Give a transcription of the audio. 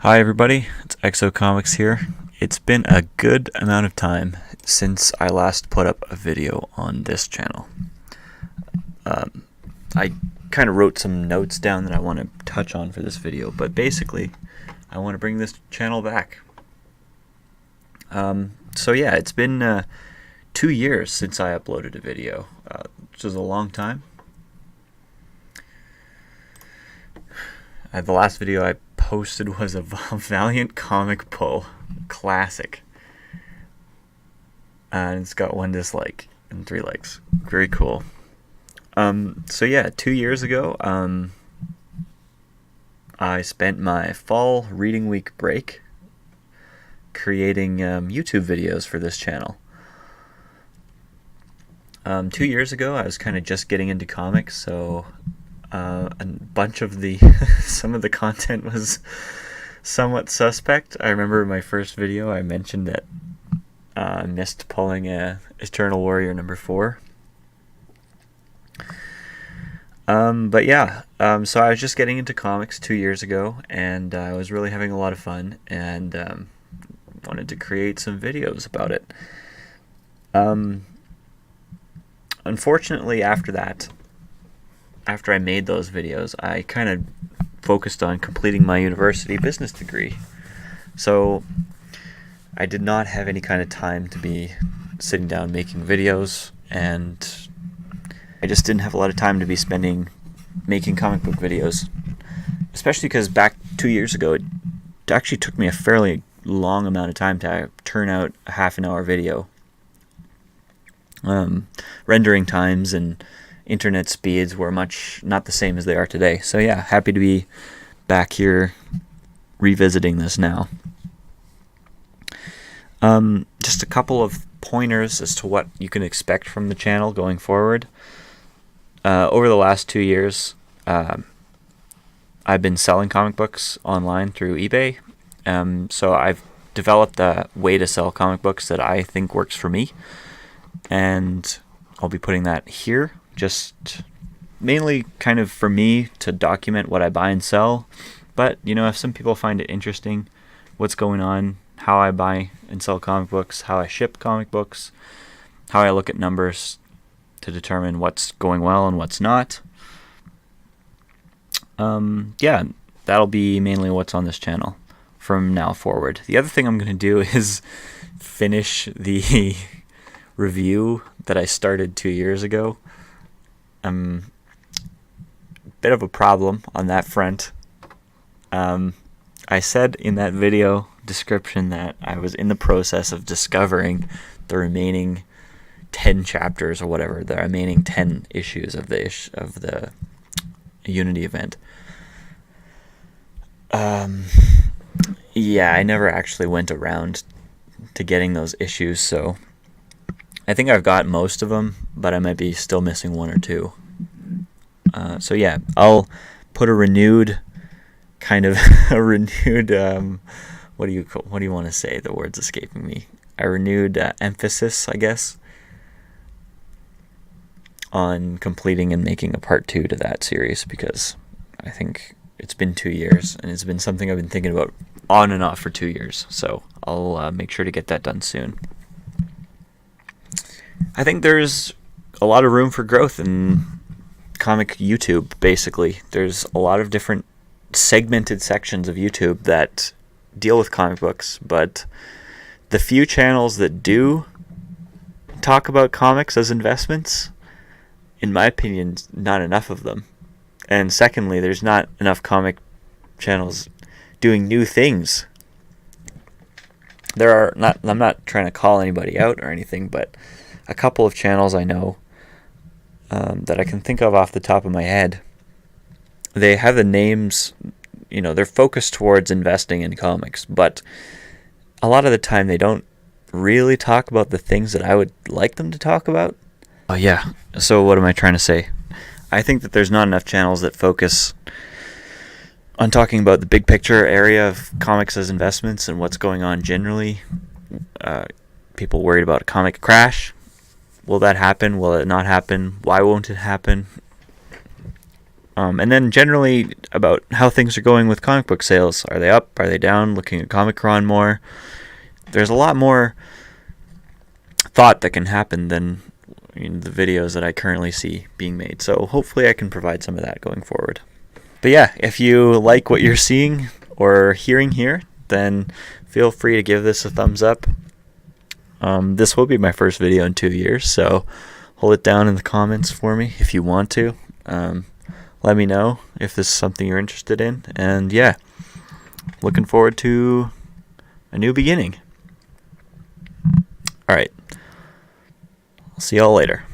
Hi everybody, it's Exo Comics here. It's been a good amount of time since I last put up a video on this channel. I kind of wrote some notes down that I want to touch on for this video, but basically I want to bring this channel back. So yeah, it's been 2 years since I uploaded a video, which is a long time. The last video I posted was a Valiant comic Poe classic, and it's got 1 dislike and 3 likes. Very cool. So yeah, 2 years ago, I spent my fall reading week break creating YouTube videos for this channel. 2 years ago, I was kind of just getting into comics, so a bunch of the some of the content was somewhat suspect. I remember my first video I mentioned that I missed pulling Eternal Warrior number 4. But yeah, so I was just getting into comics 2 years ago, and I was really having a lot of fun, and wanted to create some videos about it. Unfortunately, after I made those videos, I kind of focused on completing my university business degree. So I did not have any kind of time to be sitting down making videos, and I just didn't have a lot of time to be spending making comic book videos. Especially because back 2 years ago, it actually took me a fairly long amount of time to turn out a half-an-hour video. Rendering times and internet speeds were not the same as they are today. So yeah, happy to be back here revisiting this now. Just a couple of pointers as to what you can expect from the channel going forward. Over the last 2 years, I've been selling comic books online through eBay. So I've developed a way to sell comic books that I think works for me, and I'll be putting that here, just mainly kind of for me to document what I buy and sell. But, you know, if some people find it interesting, what's going on, how I buy and sell comic books, how I ship comic books, how I look at numbers to determine what's going well and what's not. Yeah, that'll be mainly what's on this channel from now forward. The other thing I'm going to do is finish the review that I started 2 years ago. Bit of a problem on that front. I said in that video description that I was in the process of discovering the remaining 10 chapters or whatever, the remaining 10 issues of the Unity event. Yeah, I never actually went around to getting those issues, so I think I've got most of them, but I might be still missing 1 or 2. So yeah, I'll put a renewed kind of what do you want to say? The word's escaping me. A renewed emphasis, I guess, on completing and making a part 2 to that series, because I think it's been 2 years, and it's been something I've been thinking about on and off for 2 years. So I'll make sure to get that done soon. I think there's a lot of room for growth in comic YouTube, basically. There's a lot of different segmented sections of YouTube that deal with comic books, but the few channels that do talk about comics as investments, in my opinion, not enough of them. And secondly, there's not enough comic channels doing new things. I'm not trying to call anybody out or anything, but a couple of channels I know that I can think of off the top of my head, they have the names, you know, they're focused towards investing in comics, but a lot of the time they don't really talk about the things that I would like them to talk about. Oh yeah, so what am I trying to say? I think that there's not enough channels that focus on talking about the big picture area of comics as investments and what's going on generally. People worried about a comic crash. Will that happen? Will it not happen? Why won't it happen? And then generally about how things are going with comic book sales. Are they up? Are they down? Looking at Comic-Con more. There's a lot more thought that can happen than the videos that I currently see being made. So hopefully I can provide some of that going forward. But yeah, if you like what you're seeing or hearing here, then feel free to give this a thumbs up. This will be my first video in 2 years, so hold it down in the comments for me if you want to. Let me know if this is something you're interested in. And yeah, looking forward to a new beginning. Alright, I'll see y'all later.